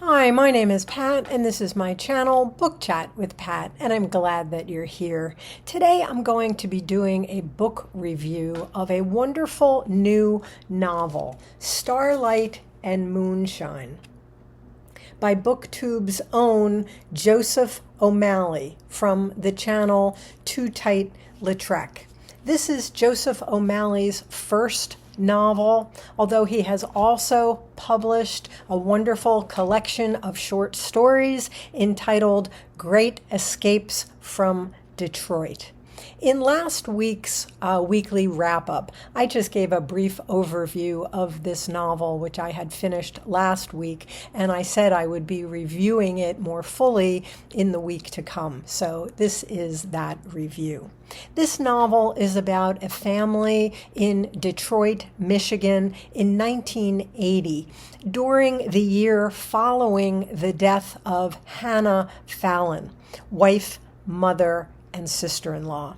Hi, my name is Pat, and this is my channel, Book Chat with Pat, and I'm glad that you're here. Today I'm going to be doing a book review of a wonderful new novel, Starlight and Moonshine, by Booktube's own Joseph O'Malley from the channel Too Tight Lautrec. This is Joseph O'Malley's first novel, although he has also published a wonderful collection of short stories entitled Great Escapes from Detroit. In last week's weekly wrap-up, I just gave a brief overview of this novel, which I had finished last week, and I said I would be reviewing it more fully in the week to come. So this is that review. This novel is about a family in Detroit, Michigan in 1980, during the year following the death of Hannah Fallon, wife, mother, and sister-in-law.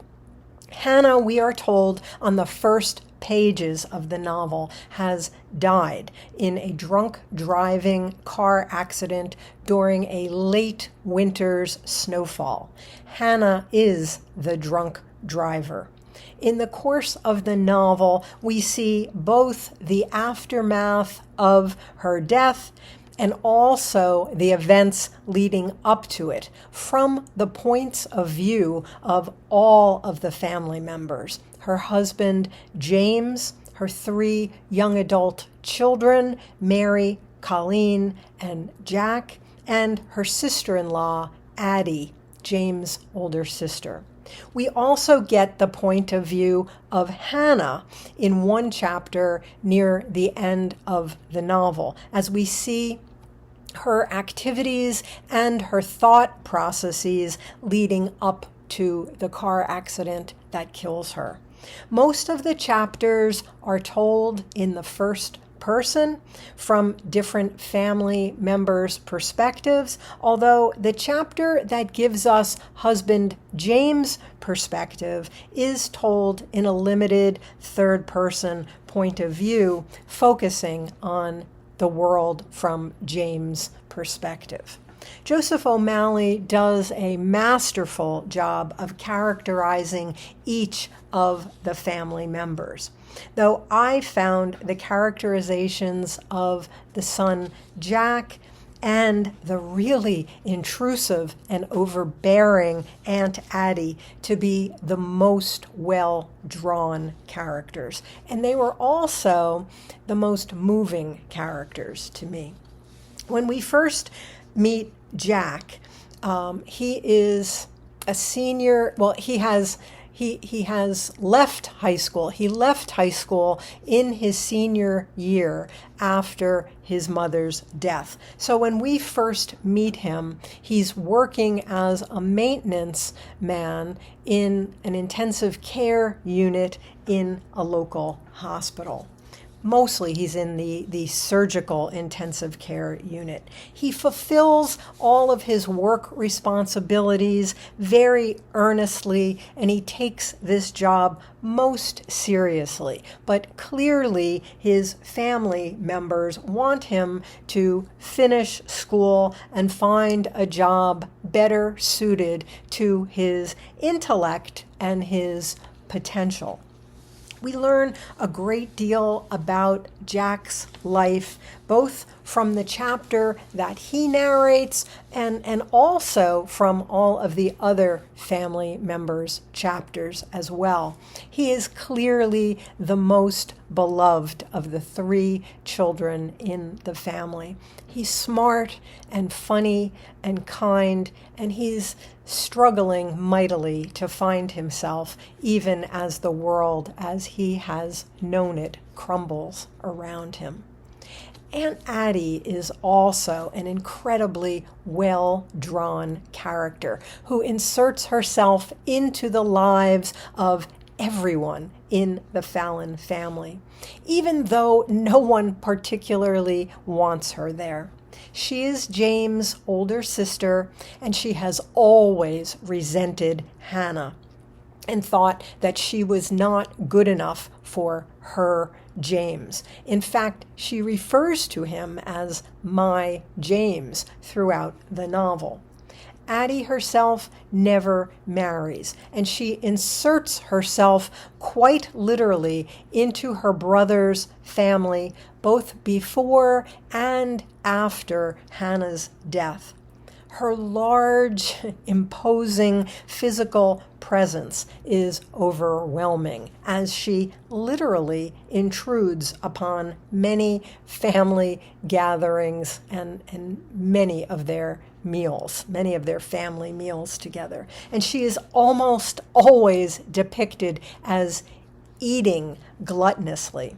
Hannah, we are told on the first pages of the novel, has died in a drunk driving car accident during a late winter's snowfall. Hannah is the drunk driver. In the course of the novel, we see both the aftermath of her death and also the events leading up to it from the points of view of all of the family members. Her husband, James, her three young adult children, Mary, Colleen, and Jack, and her sister-in-law, Addie, James' older sister. We also get the point of view of Hannah in one chapter near the end of the novel, as we see her activities and her thought processes leading up to the car accident that kills her. Most of the chapters are told in the first person from different family members' perspectives, although the chapter that gives us husband James' perspective is told in a limited third-person point of view, focusing on the world from James' perspective. Joseph O'Malley does a masterful job of characterizing each of the family members, though I found the characterizations of the son Jack and the really intrusive and overbearing Aunt Addie to be the most well-drawn characters. And they were also the most moving characters to me. When we first meet Jack, he is a senior. Well, he has left high school. He left high school in his senior year after his mother's death. So when we first meet him, he's working as a maintenance man in an intensive care unit in a local hospital. Mostly he's in the surgical intensive care unit. He fulfills all of his work responsibilities very earnestly, and he takes this job most seriously. But clearly his family members want him to finish school and find a job better suited to his intellect and his potential. We learn a great deal about Jack's life, both from the chapter that he narrates and also from all of the other family members' chapters as well. He is clearly the most beloved of the three children in the family. He's smart and funny and kind, and he's struggling mightily to find himself, even as the world as he has known it crumbles around him. Aunt Addie is also an incredibly well-drawn character who inserts herself into the lives of everyone in the Fallon family, even though no one particularly wants her there. She is James' older sister, and she has always resented Hannah and thought that she was not good enough for her James. In fact, she refers to him as my James throughout the novel. Addie herself never marries, and she inserts herself quite literally into her brother's family, both before and after Hannah's death. Her large, imposing physical presence is overwhelming as she literally intrudes upon many family gatherings and many of their family meals together. And she is almost always depicted as eating gluttonously.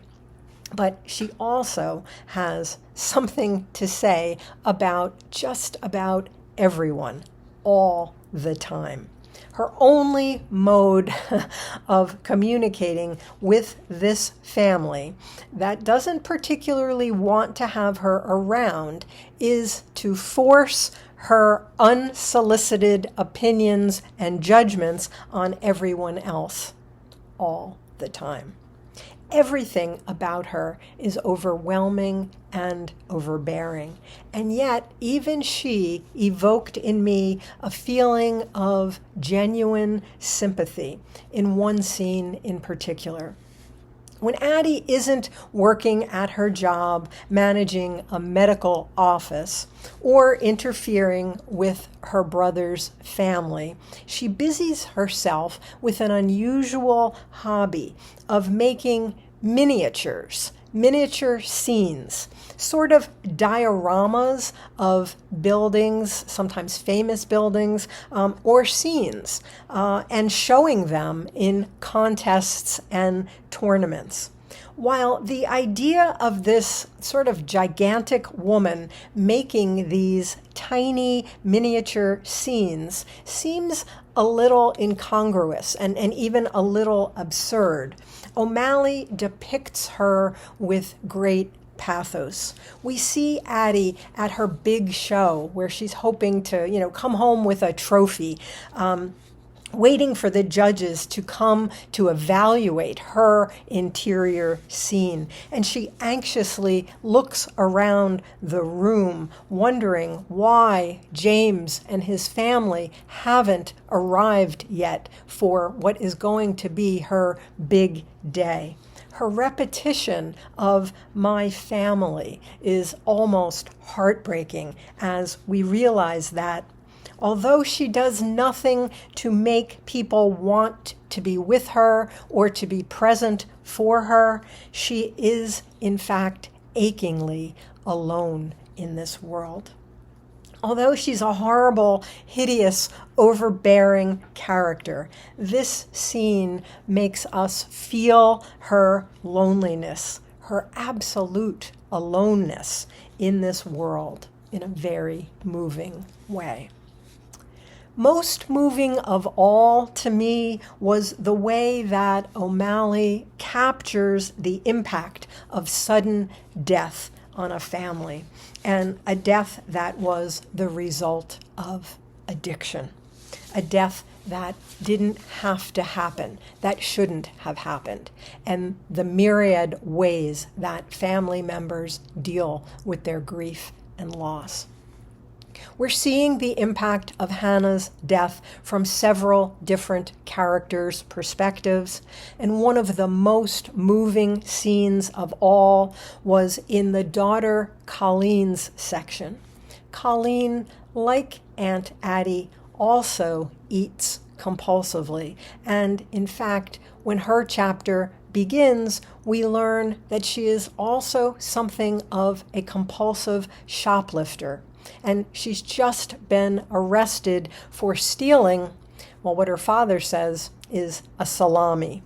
But she also has something to say about just about everyone, all the time. Her only mode of communicating with this family that doesn't particularly want to have her around is to force her unsolicited opinions and judgments on everyone else, all the time. Everything about her is overwhelming and overbearing. And yet, even she evoked in me a feeling of genuine sympathy in one scene in particular. When Addie isn't working at her job, managing a medical office, or interfering with her brother's family, she busies herself with an unusual hobby of making miniatures, miniature scenes, sort of dioramas of buildings, sometimes famous buildings, or scenes, and showing them in contests and tournaments. While the idea of this sort of gigantic woman making these tiny miniature scenes seems a little incongruous and even a little absurd, O'Malley depicts her with great pathos. We see Addie at her big show where she's hoping to, come home with a trophy, waiting for the judges to come to evaluate her interior scene. And she anxiously looks around the room, wondering why James and his family haven't arrived yet for what is going to be her big day. Her repetition of my family is almost heartbreaking as we realize that although she does nothing to make people want to be with her or to be present for her, she is, in fact, achingly alone in this world. Although she's a horrible, hideous, overbearing character, this scene makes us feel her loneliness, her absolute aloneness in this world in a very moving way. Most moving of all to me was the way that O'Malley captures the impact of sudden death on a family, and a death that was the result of addiction, a death that didn't have to happen, that shouldn't have happened, and the myriad ways that family members deal with their grief and loss. We're seeing the impact of Hannah's death from several different characters' perspectives, and one of the most moving scenes of all was in the daughter Colleen's section. Colleen, like Aunt Addie, also eats compulsively, and in fact, when her chapter begins, we learn that she is also something of a compulsive shoplifter. And she's just been arrested for stealing, well, what her father says is a salami.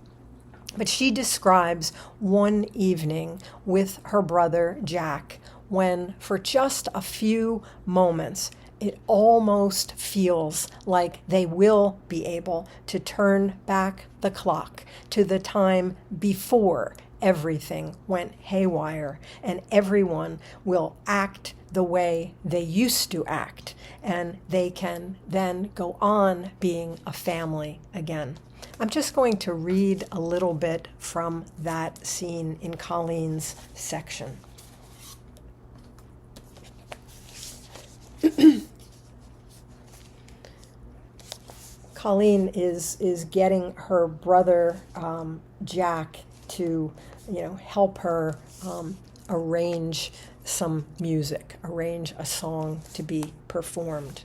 But she describes one evening with her brother Jack when, for just a few moments, it almost feels like they will be able to turn back the clock to the time before everything went haywire, and everyone will act the way they used to act, and they can then go on being a family again. I'm just going to read a little bit from that scene in Colleen's section. Colleen is getting her brother Jack to, help her arrange some music, arrange a song to be performed.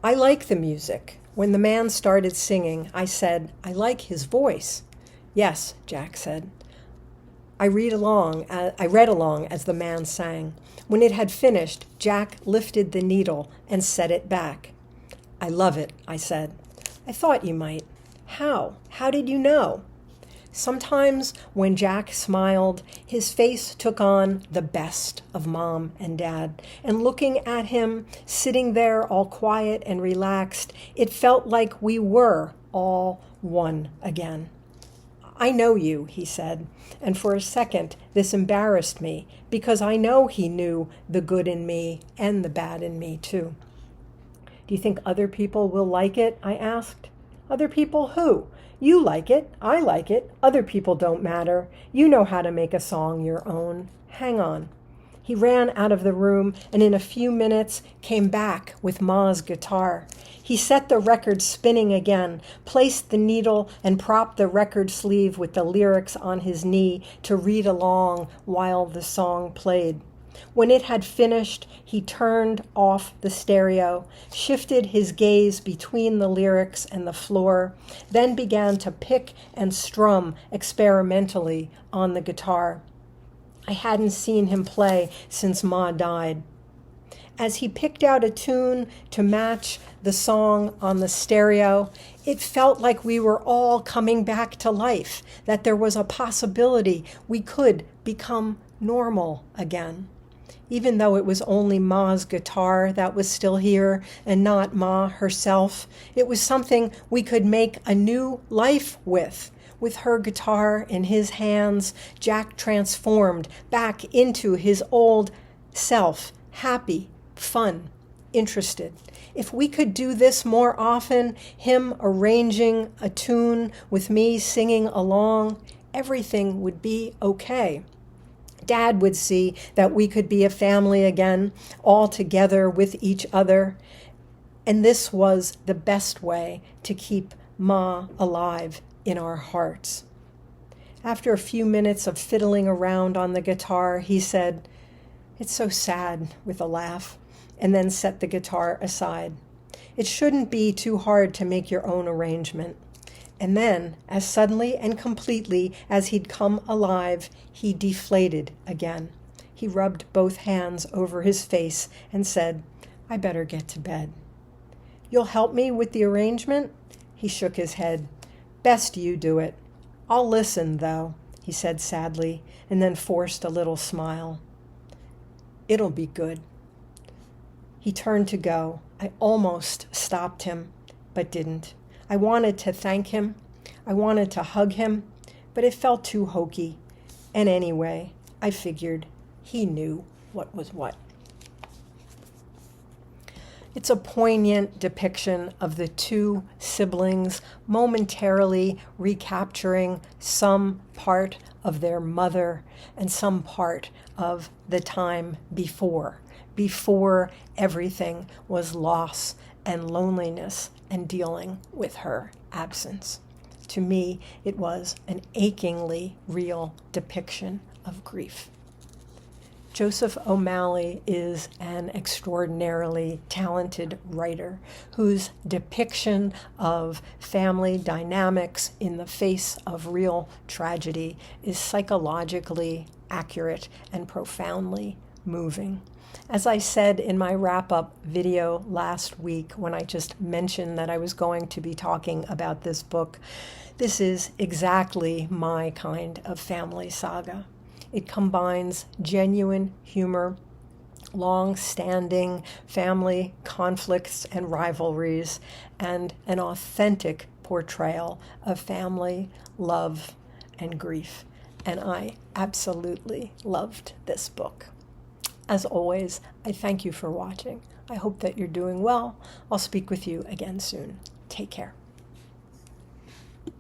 I like the music. When the man started singing, I said, I like his voice. Yes, Jack said. I read along as the man sang. When it had finished, Jack lifted the needle and set it back. I love it, I said. I thought you might. How? How did you know? Sometimes when Jack smiled, his face took on the best of Mom and Dad, and looking at him, sitting there all quiet and relaxed, it felt like we were all one again. I know you, he said, and for a second this embarrassed me, because I know he knew the good in me and the bad in me, too. Do you think other people will like it? I asked. Other people who? You like it, I like it, other people don't matter. You know how to make a song your own. Hang on. He ran out of the room and in a few minutes came back with Ma's guitar. He set the record spinning again, placed the needle and propped the record sleeve with the lyrics on his knee to read along while the song played. When it had finished, he turned off the stereo, shifted his gaze between the lyrics and the floor, then began to pick and strum experimentally on the guitar. I hadn't seen him play since Ma died. As he picked out a tune to match the song on the stereo, it felt like we were all coming back to life, that there was a possibility we could become normal again. Even though it was only Ma's guitar that was still here and not Ma herself, it was something we could make a new life with. With her guitar in his hands, Jack transformed back into his old self, happy, fun, interested. If we could do this more often, him arranging a tune with me singing along, everything would be okay. Dad would see that we could be a family again, all together with each other. And this was the best way to keep Ma alive in our hearts. After a few minutes of fiddling around on the guitar, he said, "It's so sad," with a laugh, and then set the guitar aside. It shouldn't be too hard to make your own arrangement. And then, as suddenly and completely as he'd come alive, he deflated again. He rubbed both hands over his face and said, "I better get to bed." "You'll help me with the arrangement?" He shook his head. "Best you do it. I'll listen, though," he said sadly, and then forced a little smile. "It'll be good." He turned to go. I almost stopped him, but didn't. I wanted to thank him. I wanted to hug him, but it felt too hokey. And anyway, I figured he knew what was what. It's a poignant depiction of the two siblings momentarily recapturing some part of their mother and some part of the time before everything was loss and loneliness and dealing with her absence. To me, it was an achingly real depiction of grief. Joseph O'Malley is an extraordinarily talented writer whose depiction of family dynamics in the face of real tragedy is psychologically accurate and profoundly moving. As I said in my wrap-up video last week when I just mentioned that I was going to be talking about this book, this is exactly my kind of family saga. It combines genuine humor, long-standing family conflicts and rivalries, and an authentic portrayal of family, love, and grief. and I absolutely loved this book. As always, I thank you for watching. I hope that you're doing well. I'll speak with you again soon. Take care.